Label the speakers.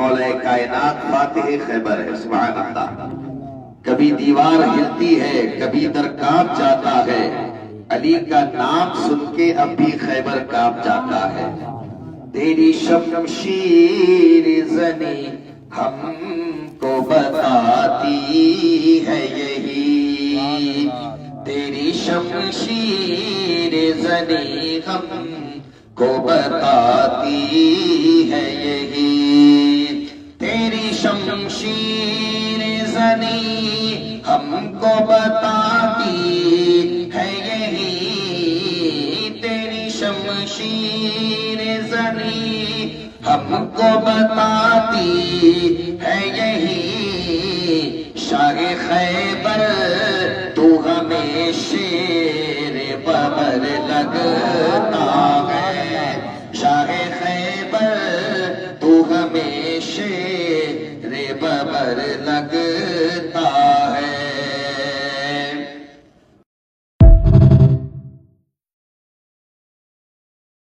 Speaker 1: مولا کائنات فاتح خیبر ہے، سبحان اللہ۔ کبھی دیوار ہلتی ہے، کبھی در کانپ جاتا ہے، علی کا نام سن کے اب بھی خیبر کانپ جاتا ہے۔ تیری شمشیر زنی ہم کو بتاتی ہے یہی، تیری شمشیر زنی ہم کو بتاتی ہے یہی، تیری شمشیر زنی ہم کو بتاتی ہے یہی، تیری شمشیر زنی ہم کو بتاتی ہے یہی، شاہ خیبر تو ہمیں شیر ببر لگتا ہے، شاہ خیبر تو ہمیں شیر ببر لگتا